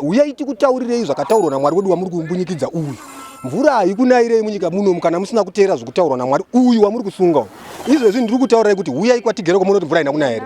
uyai tikutaurirei zvakataurwa naMwari wedu wamuri kumbunyikidza uyu. Mvura ikunairei munyika muno kana musina kuteera zvokutaurwa naMwari uyu wamuri kusunga. Izvezvi ndiri kutaurirai kuti uyai kwatigere komuno kuti mvura ina kuna here.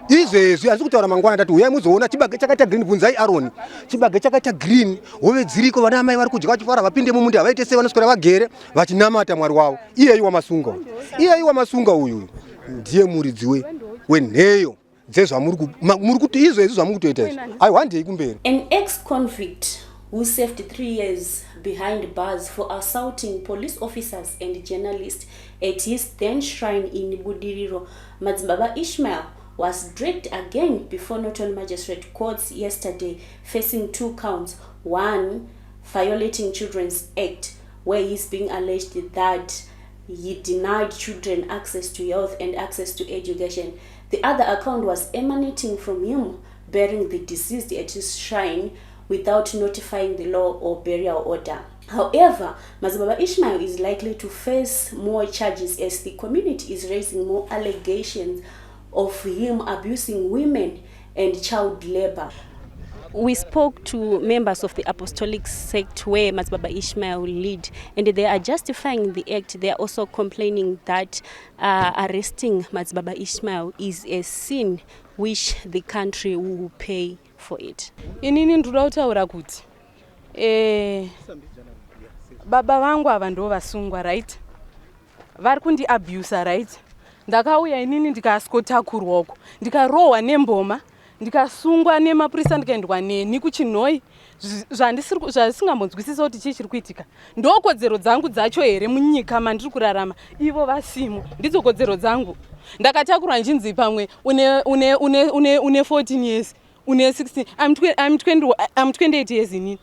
Izvezvi asi kutaura mangwana ndati uyai muzoona chibage chakaita green, bvunzai Aroni. Chibage chakaita green, hove dziriko vana mai vari kudya vachifara vapinde mumunda avaite se vanoswera vagere vachinamata Mwari wavo. Iyei Vamasunga. Iyei Vamasunga uyu ndiye muridzi wenheyo dzezvamuri kuti izvezvi zvamuri kutoita izvi. Aiwandei kumberi. An ex-convict who served 3 years behind bars for assaulting police officers and journalists at his then shrine in Budiriro, MadziBaba Ishmael, was dragged again before Northern Magistrate Courts yesterday, facing 2 counts. One, violating Children's Act, where he's being alleged that he denied children access to health and access to education. The other account was emanating from him burying the deceased at his shrine without notifying the law or burial order. However, MadziBaba Ishmael is likely to face more charges as the community is raising more allegations of him abusing women and child labor. We spoke to members of the apostolic sect where MadziBaba Ishmael lead, and they are justifying the act. They are also complaining that arresting MadziBaba Ishmael is a sin which the country will pay for it. Inini ndinoda kutaura kuti baba vangu ava ndo vasungwa, right? Vari kundi abuse, right? Ndakauya inini ndikaskotakurwako, ndikarohwa nemboma, ndikasungwa nemapurisa ndikaendwa neni kuchinhoi. Zvandisingambonzwisisa kuti chii chiri kuitika. Ndokodzero dzangu dzacho here munyika mandiri kurarama. Ivo vasimo, ndidzo kodzero dzangu. Ndakatakurwa njinzi pamwe une 14 years, une 16. I'm 28 years inini.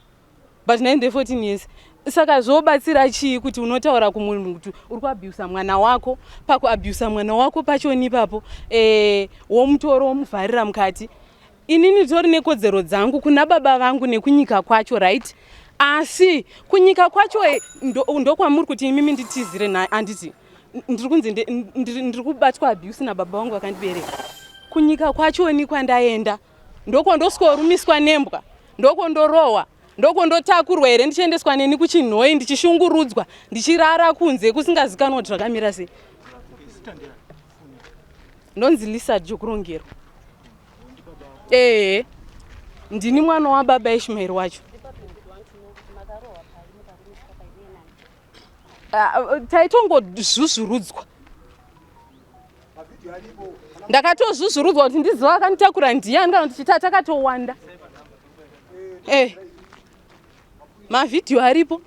But now in 14 years. Saka zvobatsira chii kuti unotaura kumunhu kuti uri kuabuse mwana wako, pakuabuse mwana wako pachoni ipapo womutoro womuvharira mukati. Inini tori nekodzero dzangu kuna baba vangu nekunyika kwacho, right? Asi kunyika kwacho ndokwamuri kuti imimi nditizire handiti ndiri kunzi ndiri kubatwa abuse nababa vangu vakandibereka. Kunyika kwacho ni kwandaenda ndoko ndosikorumiswa nembwa, ndoko ndorohwa, ndoko ndotakurwa here ndichiendeswa neni kuchinhoi ndichishungurudzwa ndichirara kunze kusingazikanwa kuti zvakamira sei. Ndonzi Lisa Jokurongero. Ndini mwana wababa Ishmael wacho. Taitongodzuzurudzwa. Ndakatozvuzurudzwa kuti ndiziva akanitakura ndiani kana kuti chitata akatowanda. Mavideo aripo.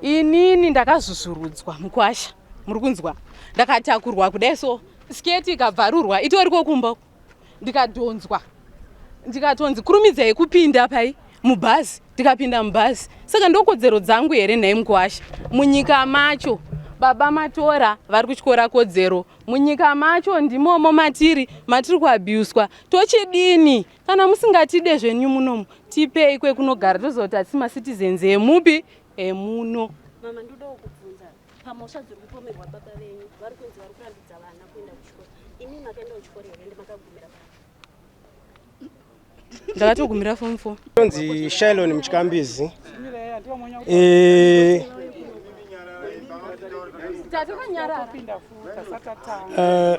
Inini ndakazuzurudzwa mukwasha, muri kunzwa. Ndakatakurwa kudai so sketi ikabvarurwa itoriko kumba. Ndikadhonzwa. Ndikatonzi kurumidzai kupinda pai mubhazi, ndikapinda mubhazi. Saka ndokodzero dzangu here nhai mukwasha. Munyika macho baba matora vari kuchikora kodzero. Munyika macho ndimomo matiri kuabuswa. Tochidini kana musingatide zvenyu munomu tipei kwekunogara tozoti atsima citizens emupi emuno. Mama ndoda kukubvunza pamosha dziri kupomerwa baba venyu vari kunzi vari kurambidza vana kuenda kuchikora. Imi makaenda kuchikora here ndimakagumira ndakatogumira form 4. Ndonzi Shailon Mchikambizi.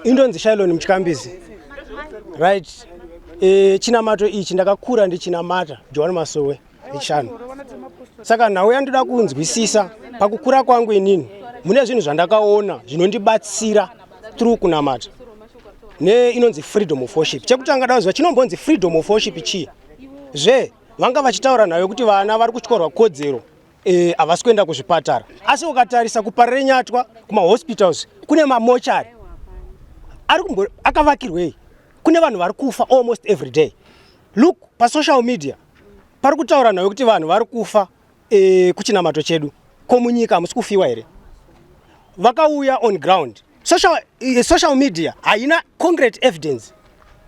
Indonzi Shailon Mchikambizi. Right. Chinamato ichi ndakakura ndichinamata John Masowe echano. Saka nawe yandoda kunzwisisa pakukura kwangu inini. Mune zvinhu zvandakaona zvinondibatsira through kunamata. Ne inonzi freedom of worship. Chekutanga dazwa chinombonzi freedom of worship chii. Vanga vachitaura nayo kuti vana vari kuchikora kodzero havasi kuenda kuzvipatara. Asi ukatarisa kuparire nyatwa kuma hospitals kune mamochari. Akavakirwei. Kune vanhu vari kufa almost every day. Look pa social media. Pari kutaura nayo kuti vanhu vari kufa kuchinamato chedu. Komunyika hamusi kufiwa here. Vakauya on ground. Social media haina concrete evidence.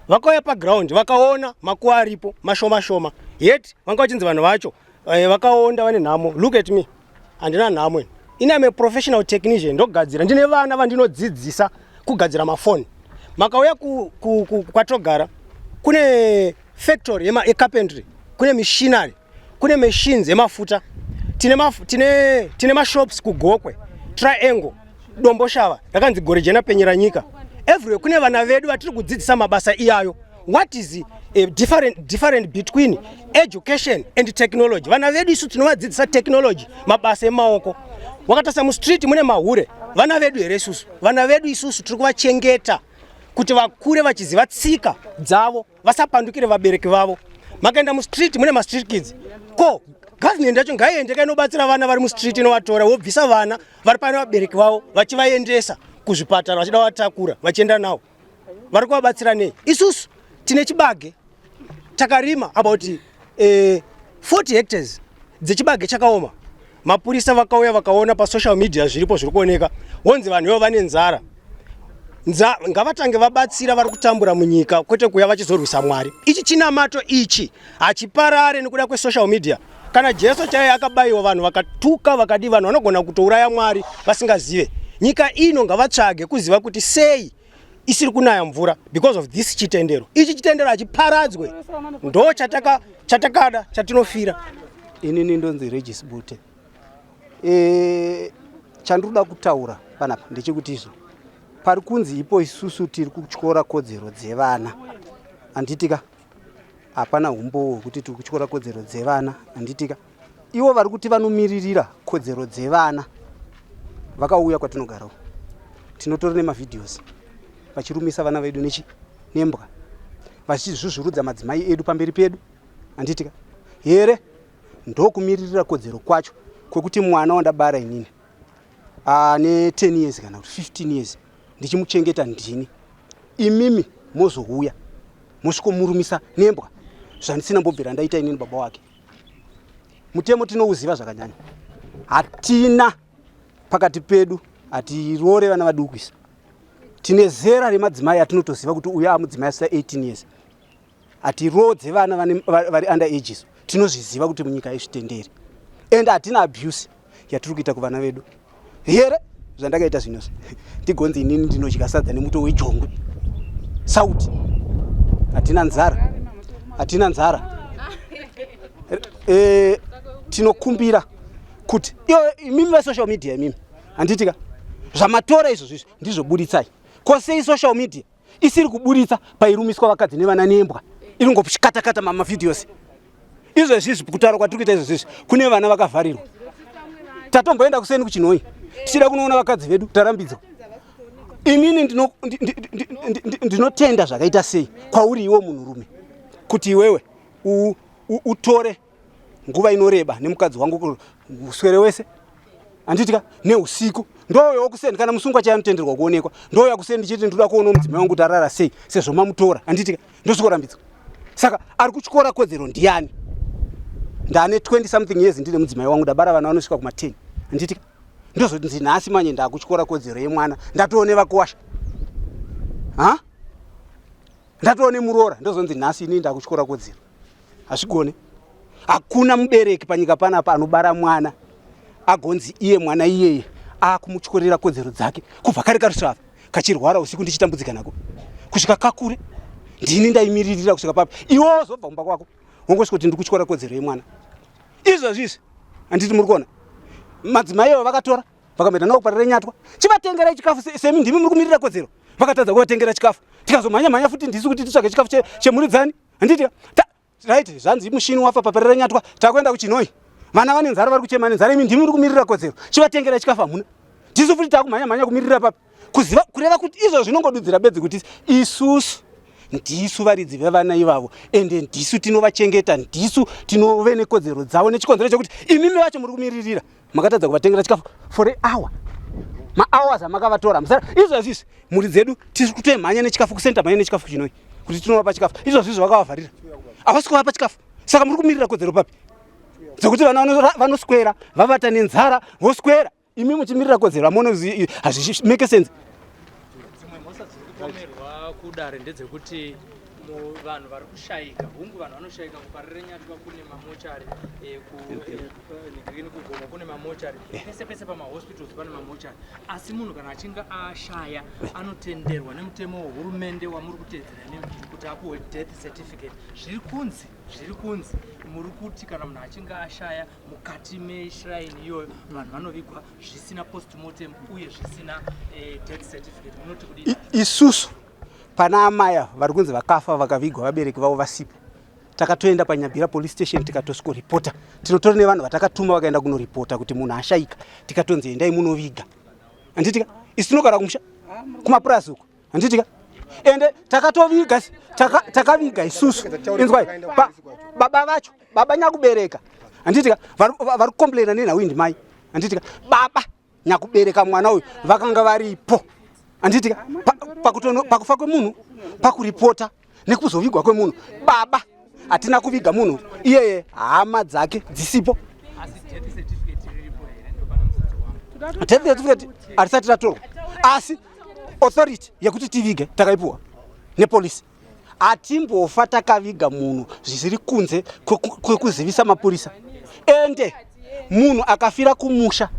vakauya paground vakaona makuva aripo mashoma shoma yet vanga vachinzi vanhu vacho vakaonda vane nhamo. Look at me, handina nhamo. Ine professional technician, ndogadzira, ndine vana vandinodzidzisa kugadzira mafoni. Makauya kwatogara kune factory yecarpentry, kune machinery, kune machines emafuta, tine mashops kugokwe, triangle, domboshava, yakanzi gorejena penyera nyika. Everywhere kune vana vedu vatiri kudzidzisa mabasa iyayo. What is different between education and technology? Vana vedu isu tinovadzidzisa technology, mabasa emaoko. Wakatasa mu street mune mahure, vana vedu here isusu. Vana vedu isusu tiri kuvachengeta kuti vakure vachiziva tsika dzavo, vasapandukire vabereki vavo. Makaenda mu street mune ma street kids. Ko government yacho ngaiende inobatsira vana vari mu street inovatora vobvisa vana vari pane vabereki vavo vachivaendesa kuzvipatara vachida vatakura vachienda nawo. Vari kuvabatsira nei? Isusu tine chibage takarima about 40 hectares dzechibage chakaoma. Mapurisa vakauya vakaona pa social media zviripo zviri kuoneka, wonzi vanhu ivo vane nzara. Ngavatange vabatsira vari kutambura munyika kwete kuya vachizorwisa Mwari. Ichi chinamato ichi hachiparare nekuda kwe social media. Kana Jesu chaiye akabayiwa vanhu vakatuka vakadi vanhu vanogona kutouraya Mwari vasingazive. Nyika ino ngavatsvage kuziva kuti sei isiri kunaya mvura because of this chitendero. Ichi chitendero hachiparadzwe. Ndo chatakada chatinofira. Inini ndonzi Regis Bute. Chanduda kutaura panapa ndechekuti izvo pari kunzi ipo isusu tiri kutyora kodzero dzevana. Anditika hapana umbo hwekuti tiri kutyora kodzero dzevana. Anditika ivo vari kuti vanomiririra kodzero dzevana vakauya kwatinogarawo. Tinotora nemavidheos vachirumisa vana vedu nembwa vachizvuzvurudza madzimai edu pamberi pedu. Anditika here ndokumiririra kodzero kwacho kwekuti mwana wandabara inini ane 10 years kana 15 years ndichimuchengeta ndini, imimi mozouya mosvikomurumisa nembwa zvandisina mbobvira ndaita inini baba wake. Mutemo tinouziva zvakanyanya, hatina pakati pedu hatirore vana vadukwisa. Tine zera remadzimai atinotoziva kuti uya amudzimai asina 18 years. Hatirodze vana vari under ages, tinozviziva kuti munyika yezvitendere. And hatina abuse yatiri kuita kuvana vedu. Here zvandakaita zvinozvi ndigonzi inini ndinodya sadza nemuto wejongwe. Sauti hatina nzara, hatina nzara. Tinokumbira kuti imimi vesocial media imimi handitika zvamatora izvo ndizvobuditsai. Kosei social media isiri kuburitsa pairumiswa vakadzi nevana nembwa, iri ngopishikatakata mamavidheos. Izvo zvizvi kutaura kwatiri kuita izvo zvizvi kune vana vakavharirwa. Tatomboenda kuseni kuchinoi tichida kunoona vakadzi vedu tarambidzwa. Inini ndinotenda zvakaita sei kwauri iwe munhurume kuti iwewe utore nguva inoreba nemukadzi wangu uswere wese. Anditika neusiku ndoyo kuseni kana musungwa chaanotenderwa kuonekwa ndoyo kuseni ndichiti ndoda kuona mudzimai wangu tarara sei sezvo mamutora. Anditika ndosikorambidzwa. Saka ari kutyora kodzero ndiani? Ndane 20 something years ndine mudzimai wangu ndabara vana vanosvika kuma10. Anditika ndozoti nhasi manje ndakutyora kodzero yemwana ndatoone vakuwasha. Ndatoone murora ndozonzi nhasi inini ndakutyora kodzero. Hazvigone. Hakuna mubereki panyika panapa anobara mwana agonzi iye mwana iyeye akumutyorera kodzero dzake kubva kare karusava kachirwara usiku ndichitambudzika nako kusvika kakure. Ndini ndaimiririra kusvika papi iwo zobva kumba kwako wongosvika kuti ndikutyora kodzero yemwana. Izvo zvizvi handiti muri kuona madzimai ivo vakatora vakaenda nawo kuparira nyatwa chivatengera chikafu semi ndimi muri kumirira kodzero vakatadza kuvatengera chikafu tikazomhanya futi ndisu kuti titsvage chikafu chemuridzani. Handiti right zvanzi mushini wafa paparira nyatwa takuenda kuchinoi vana vane nzara vari kuchema nenzara imi ndimi muri kumirira kodzero chivatengera chikafu hamuna. Ndisu futi takumhanya kumirira papi kuziva kureva kuti izvo zvinongodudzira bedzi kuti isusu ndisu varidzi vevana ivavo ende ndisu tinovachengeta, ndisu tinove nekodzero dzavo nechikonzero chekuti imimi vacho muri kumiririra makatadza kuvatengera chikafu for an hour. Ma-hours amakavatora izvo zvizvi mhuri dzedu tiri kutoemhanya nechikafu kusenta mhanya nechikafu chinoi kuti tinovapa chikafu. Izvo zvizvi vakavavharira havasi kuvapa chikafu. Saka muri kumirira kodzero papi dzokuti vana vanoswera vavata nenzara voswera imi muchimirira kodzero hamona hazvimeke sense. Kudare ndedzekuti vanhu vari kushaika hungu vanhu vanoshaika kuparerenyatwa kune mamochari kugoma kune mamochari pese pese pamahospitals pane mamochari asi munhu kana achinge ashaya anotenderwa nemutemo wehurumende wamuri kutedzera nemi kuti apuwe death certificate zviri kunzi muri kuti kana munhu achinge ashaya mukati meshrine iyoyo vanhu vanovigwa zvisina postmortem uye zvisina death certificate munoti kudii isusu pana amaya vari kunzi vakafa vakavigwa vabereki vavo vasipo takatoenda panyabhira police station tikatoskoripota tinotori nevanhu vatakatuma vakaenda kunoripota kuti munhu ashaika tikatonzi endai munoviga handitika isi tinogara kumapurasi uko handitika ende takatoviga takaviga isusu inzwai baba vacho baba nyakubereka handitika vari kukomplaina nenhau ndimai handitika baba nyakubereka mwana uyu vakanga varipo handitika pakufa kwemunhu pakuripota nekuzovigwa kwemunhu baba hatina kuviga munhu iyeye hama dzake dzisipo death certificate harisati ratorwa asi authority yekuti tivige takaipuwa nepolisi hatimbofa takaviga munhu zvisiri kunze kwekuzivisa mapurisa ende munhu akafira kumusha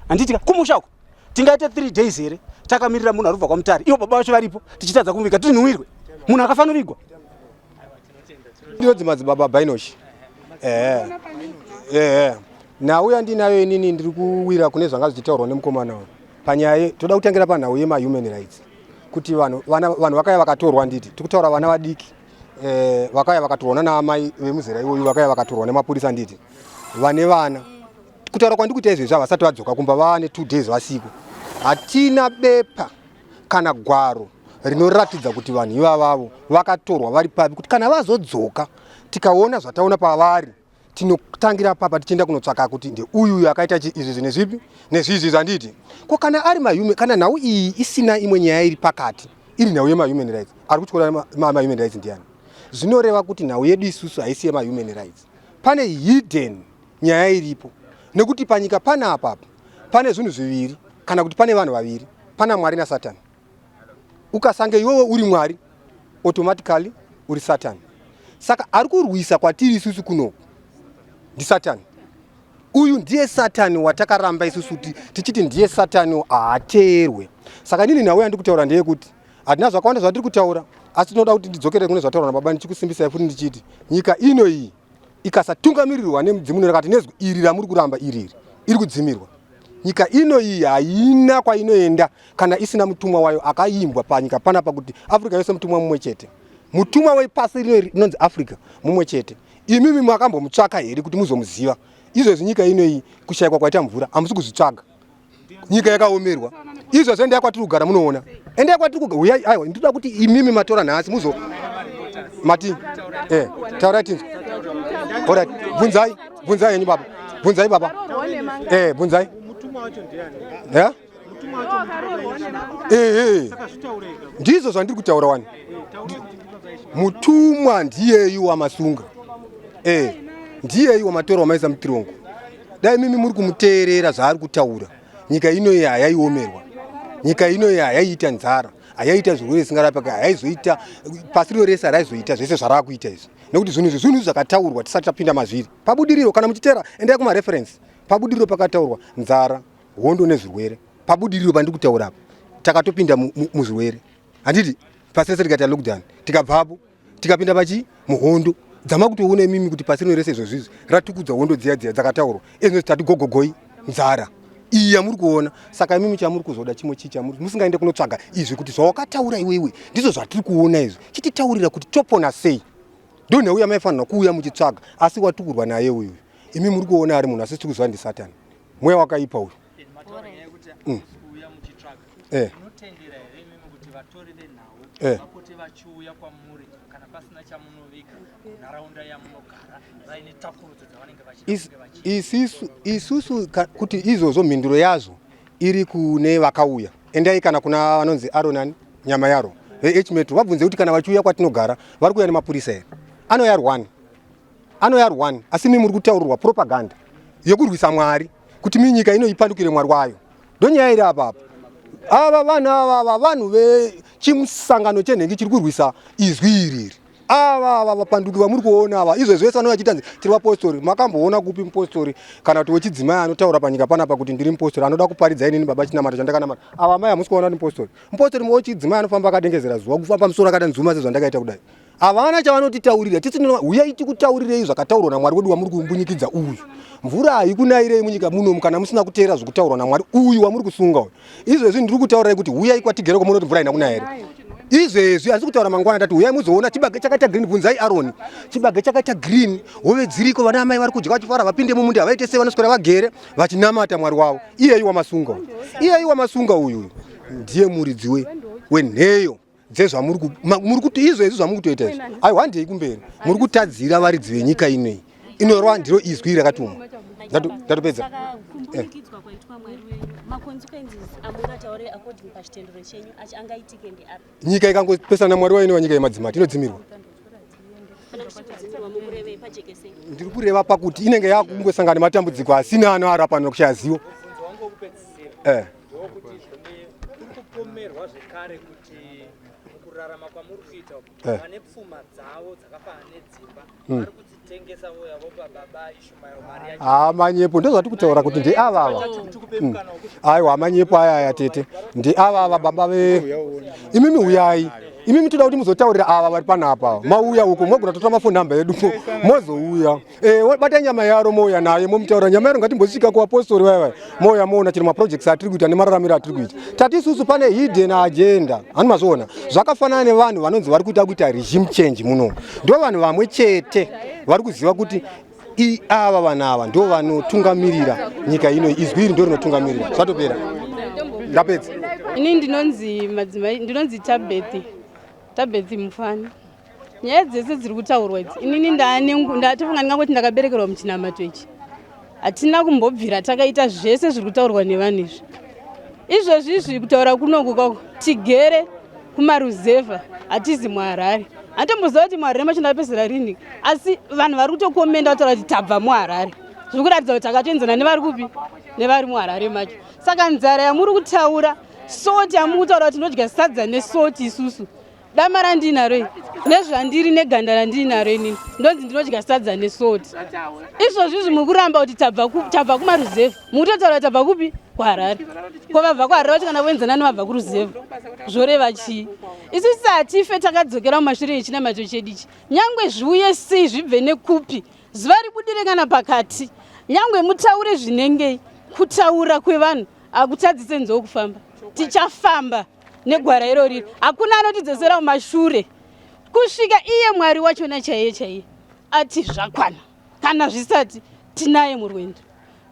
handitika kumusha uko tingaite 3 days here takamirira munhu arubva kwamutare ivo baba vacho varipo tichitadza kumuviga tinhuwirwe munhu akafanovigwa ndinodzi madzibaba bainoshi nhau yandinayo inini ndiri kuwira kune zvanga zvichitaurwa nemukomana panyaya toda kutangira panhau yemahuman rights kuti vanhu vakaya vakatorwa nditi tikutaura vana vadiki vakaya vakatorwa naamai vemuzera iwoyu vakaya vakatorwa nemapurisa nditi vane vana kutaura kwandikuita izvezvo havasati vadzoka kumba vane 2 days vasiku hatina bepa kana gwaro rinoratidza kuti vanhu ivavavo vakatorwa vari papi kuti kana vazodzoka tikaona zvataona pavari tinotangira papa tichienda kunotsvaka kuti ndeuyu akaita izvi nezvipi nezvizvi zvanditi ko kana ari mahuman kana nhau iyi isina imwe nyaya iri pakati iri nhau yemahuman rights ari kutyora mahuman rights ndiani zvinoreva kuti nhau yedu isusu haisi yemahuman rights pane hidden nyaya iripo nekuti panyika pana apapo pane zvinhu zviviri kana kuti pane vanhu vaviri pana Mwari naSatani ukasange iwewe uri Mwari automatically uri Satani saka ari kurwisa kwatiri isusu kunoku ndiSatani uyu ndiye Satani watakaramba isusu tichiti ndiye Satani haateerwe saka nini nhau yandikutaura ndeyekuti hatina zvakawanda zvatiri kutaura asi tinoda kuti ndidzokere kune zvataura nababa ndichikusimbisai futi ndichiti nyika ino iyi ikasatungamirirwa nemudzimu rakati nezwi iri ramuri kuramba iri kudzimirwa nyika ino iyi haina kwainoenda kana isina mutumwa wayo akaimbwa panyika panapa kuti Afrika yose mutumwa mumwe chete mutumwa wepasi rinonzi Afrika mumwe chete imimi makambomutsvaka here kuti muzomuziva izvezvi nyika ino iyi kushayikwa kwaita mvura hamusi kuzvitsvaga nyika yakaomerwa izvezvo endai kwatiri kugara munoona endai kwatiri kugara uyai aiwa ndinoda kuti imimi matora nhasi muzo mati taurai tinzwa alright bvunzai henyu baba bvunzai baba bvunzai ndizvo zvandiri kutaura wani mutumwa ndiyeyu Vamasunga ndiyeyu wamatora wamaisa mutirongo dai mimi muri kumuteerera zvaari kutaura nyika ino iyi hayaiomerwa nyika ino iyi hayaiita nzara hayaita zvirwere zvisingarapika hayaizoita pasi rino rese haraizoita zvese zvarakuita izvi nekuti zvinhu zvakataurwa tisati tapinda mazviri pabudiriro kana muchiteera endai kumareference pabudiriro pakataurwa nzara hondo nezvirwere pabudiriro pandiri kutaura apa takatopinda muzvirwere handiti pasi rese rikaita lockdown tikabvapo tikapinda muhondo dzama kutoona mimi kuti pasi rino rese izvozvizvi ratukudza hondo dziya dzakataurwa izvo tati gogogoi nzara iyi yamuri kuona saka mimi chamuri kuzoda chimwe chichamuri musingaende kunotsvaga izvi kuti zvawakataura iwewe ndizvo zvatiri kuona izvi chititaurira kuti topona sei ndo nhau yamaifanira kuuya muchitsvaga asi watukurwa naye uyu imi muri kuona ari munhu asi tiri kuziva ndiSatani mweya wakaipa uyu isusu kuti izvozvo mhinduro yazvo iri kune vakauya endai kana kuna vanonzi aronani nyama yaro veHmetro vabvunze kuti kana vachiuya kwatinogara vari kuuya nemapurisa here anoyarwani asi mimi muri kutaurirwa propaganda yokurwisa Mwari kuti minyika ino ipandukire Mwari wayo ndonyaya iri apapo ava vanhu vechimusangano chenhengi chiri kurwisa izwi iriri ava vapanduki vamuri kuona ava izvo zvese vanovachitanzi tiri vapostori. Makamboona kupi mupostori kana kuti wechidzimai anotaura panyika panapa kuti ndiri mupostori anoda kuparidza inini baba chinamata chandakanamata. Ava mai hamusi kuona mupostori. Mupostori mwe wechidzimai anofamba akadengezera zuva kufamba musoro akada nzuma sezvandakaita kudai. Havana chavanotitaurira tisino uyai tikutaurirei zvakataurwa naMwari wedu wamuri kumbunyikidza uyu. Mvura haikunairei munyika muno kana musina kuteera zvokutaurwa naMwari uyu wamuri kusunga uyu. Izvezvi ndiri kutaurirai kuti uyai kwatigere komuno kuti mvura ina kunaya here. Izvezvi asi kutaura mangwana tati uyai muzoona chibage chakaita green, bvunzai Aroni. Chibage chakaita green, hove dziriko, vana mai vari kudya vachifara vapinde mumunda havaite sei vanoswera vagere vachinamata Mwari wavo. Iyei Vamasunga uyu. Iyei Vamasunga uyu ndiye muridzi wenheyo dzezvamuri kuti izvezvi zvamuri kutoita izvi. Aiwa ndei kumberi. Muri kutadzira varidzi venyika inei. Inorwa ndiro izwi rakatumwa. Ndatopedza. Kumbukidzwa kwaitwa Mwari wedu. Makonsekwensi amungataure according pachitendero chenyu angaitike ndeapi? Nyika ikangopesana Mwari wayo wanyika yemadzimati inodzimirwa. Ndiri kureva pakuti inenge yakungosangana nematambudziko asina anoarapa nokuchazivo. Kupomerwa zvekare kuti mukurarama kwamuri kuita vane pfuma dzavo dzakafanana nedzimba vari kudzitengesa voyavo baba Ishmael mari yacho. Manyepo ndozvati kutaura kuti ndi ava. Aiwa manyepo aya tete. Ndi ava baba imimi uyai. Imimi toda kuti muzotaurira ava vari panapa. Mauya uko mogona totora mafoni namba yedu mozouya. Bata nyama yaro moya naye momutaura nyama yaro ngatimbosvika kuapostori vaya. Moya mona chiri maprojects atiri kuita nemararamiro atiri kuita. Tati isusu pane hidden agenda. Hani mazviona. Zvakafanana nevanhu vanonzi vari kuita regime change muno. Ndo vanhu vamwe chete vari kuziva kuti ava vanhu ava ndo vanotungamirira nyika ino, izwi iri ndo rinotungamirira. Zvatopera. Ndapedza. Ini ndinonzi madzimai, ndinonzi Tabethi Mufani. Nyaya dzese dziri kutaurwa idzi inini ndatofunga ndingangoti ndakaberekerwa muchinamato ichi. Hatina kumbobvira takaita zvese zviri kutaurwa nevanhu izvi. Izvozvi zviri kutaura kunoku tigere kumaruzevha hatizi muHarare. Hatomboziva kuti muHarare macho ndapedzera rini, asi vanhu vari kutokomenda kutaura kuti tabva muHarare. Zviri kuratidza kuti takatoenzana nevari kupi? Nevari muHarare macho. Saka nzara yamuri kutaura, soti yamuri kutaura kuti tinodya sadza nesoti isusu. Dama randinaro nezvandiri neganda randinaro inini ndonzi ndinodya sadza nesoti. Izvozvi mukuramba kuti tabva kumaruzevha. Mutotaura tabva kupi? kuHarare. Kwavabva kuHarare vacho kana voenzana nevabva kuruzevha. Zvoreva chii? Isusu hatife takadzokera mumashure echinamato chedu ichi. Nyangwe zviuye sei zvibve nekupi, zuva ribudire kana pakati. Nyangwe mutaure zvinengei, kutaura kwevanhu hakutadzise nzou kufamba. Tichafamba negwara irori. Hakuna anotidzosera mumashure. Kusvika iye Mwari wachona chaiye ati zvakwana. Kana zvisati tinaye murwendo.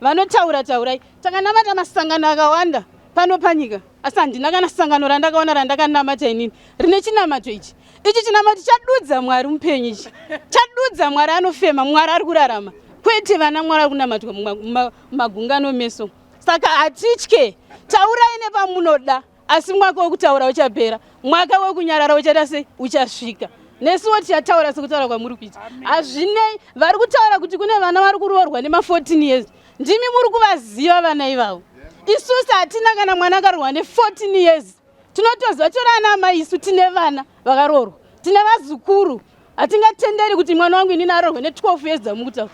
Vanotaura taurai. Takanamata masangano akawanda pano panyika. Asi handina kana sangano randakaona randakanamata inini rine chinamato ichi. Ichi chinamato chadudza Mwari mupenyu ichi. Chadudza Mwari anofema, Mwari ari kurarama. Kwete vana Mwari ari kunamatwa mumagungano meso. Saka hatitye. Taurai nepamunoda. Asi mwaka wokutaura uchapera. Mwaka wokunyarara uchata sei? Uchasvika. Nesuwo tichataura sekutaura kwamuri kuita. Hazvinei vari kutaura kuti kune vana vari kuroorwa nema14 years. Ndimi muri kuvaziva vana ivavo. Isusu hatina kana mwana akaroorwa ne14 years. Tinotoziva tora ana amai isu tine vana vakaroorwa. Tine vazukuru. Hatingatenderi kuti mwana wangu inini aroorwe ne12 years dzamukutaura.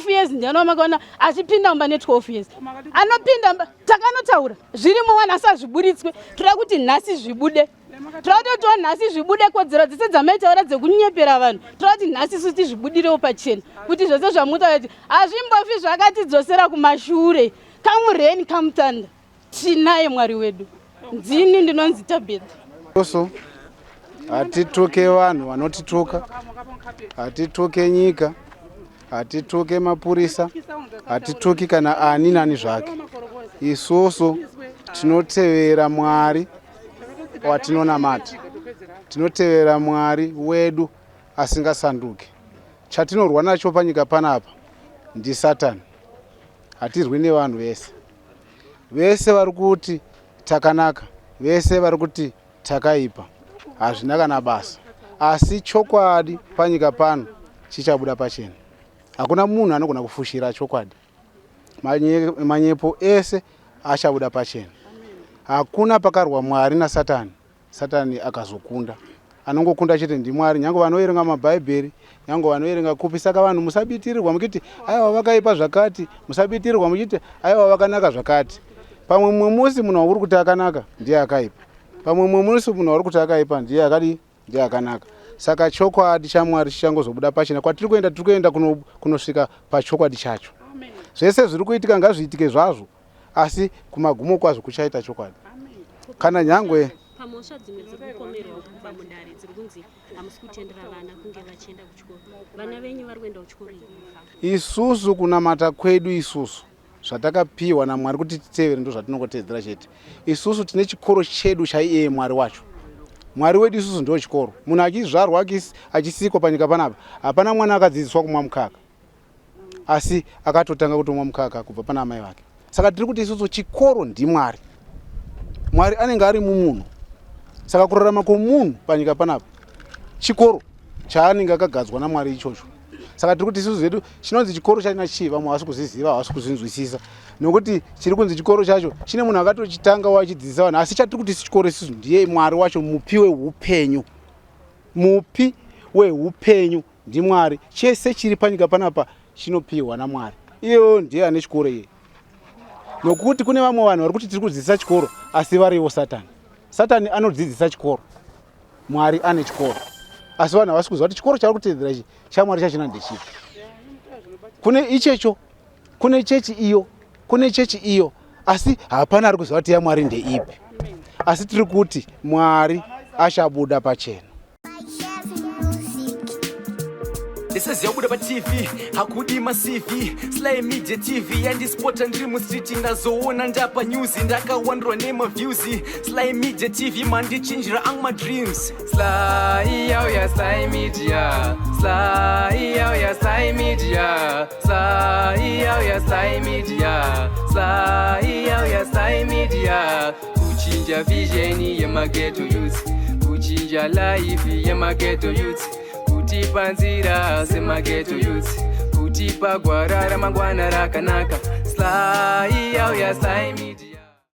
12 years ndiano makaona achipinda mumba ne12 years. Anopinda mba takanotaura. Zviri muwana asazviburitswe. Toda kuti nhasi zvibude. Toda kuti nhasi zvibude kodzero dzese dzamaitaura dzekunyepera vanhu. Toda kuti nhasi isusu tizvibudirewo pachena. Kuti zvose zvamutaura kuti hazvimbofi zvakatidzosera kumashure. Kamureni kamutanda. Tinaye Mwari wedu. Ndini ndinonzi Tabethi. Oso hatituke vanhu vanotituka. Hatituke nyika. Hatituke mapurisa. Hatituki kana ani nani zvake. Isusu tinotevera Mwari watinonamata. Tinotevera Mwari wedu asingasanduke. Chatinorwa nacho panyika panapa ndi Satani. Hatirwi nevanhu vese. Vese vari kuti takanaka, vese vari kuti takaipa. Hazvina kana basa. Asi chokwadi panyika pano chichabuda pachena. Hakuna munhu anogona kufushira chokwadi. Manyepo ese achabuda pachena. Hakuna pakarwa Mwari naSatani. Satani akazokunda. anongokunda chete NdiMwari, nyange vanoerenga mabhaibheri, nyange vanoerenga kupi. Saka vanhu musabitirirwa muchiti aiwa vakaipa zvakati, musabitirirwa muchiti aiwa vakanaka zvakati. Pamwe mumwe musi munhu uri kuti akanaka ndiye akaipa, pamwe mumwe musi munhu uri kuti akaipa ndiye akadi ndiye akanaka. Saka chokwadi chaMwari chichangozobuda pachena. Kwatiri kuenda kunosvika pachokwadi chacho. Zvese zviri kuitika ngazviitike zvazvo, asi kumagumo kwazvo kuchaita chokwadi. Kana nyangwe pamosha dzimwe dziri kukomerwa kubva mundare dziri kunzi hamusi kutendera vana kunge vachienda kuchikoro, vana venyu vari kuenda kuchikoro here? Isusu kunamata kwedu isusu zvatakapiwa naMwari kuti titevere ndo zvatinongotedzera chete. Isusu tine chikoro chedu chaiye Mwari wacho. Mwari wedu isusu ndio chikoro. Munhu achizvarwa achisikwa panyika panapa, hapana mwana akadzidziswa kumwa mukaka, asi akatotanga kutomwa mukaka kubva pana mai vake. Saka tiri kuti isusu chikoro ndiMwari. Mwari anenge ari mumunhu. Saka kurarama kwomunhu panyika panapa chikoro chaanenge akagadzwa naMwari ichocho. Saka tiri kuti isusu zvedu chinonzi chikoro chachina chiva, havasi kuziziva, havasi kuzinzwisisa, nokuti chiri kunzi chikoro chacho chine munhu akatochitanga wachidzidzisa vanhu, asi chatiri kuti chikoro isusu ndiye Mwari wacho, mupi weupenyu. Mupi weupenyu ndiMwari. Chese chiri panyika panapa chinopiwa naMwari. Iyo ndiye ane chikoro iye. Nokuti kune vamwe vanhu vari kuti tiri kudzidzisa chikoro asi varivo Satani. Satani anodzidzisa chikoro, Mwari ane chikoro. Asi vanhu havasi kuziva kuti chikoro chavari kutedzera ichi chaMwari chachina ndechipi. Kune ichecho, kune chechi iyo, asi hapana ari kuziva kuti yaMwari ndeipi. Asi tiri kuti Mwari achabuda pachena. This is Yabuda TV, hakudima CV, Sly Media TV, and this sport and dream street in the zone and up a news in Daka wonder name of views. Sly Media TV, man, they change my dreams. Sly, yeah, Sly Media, Sly, yeah, Sly Media, Sly, yeah, Sly Media, Sly, yeah, Sly Media. Kuchinja vision, yeah, my ghetto youth, kuchinja life, yeah, my ghetto youth. Kutipa nzira semageto youth, kutipa gwara ramangwana rakanaka. Sly, yeah, Sly Media.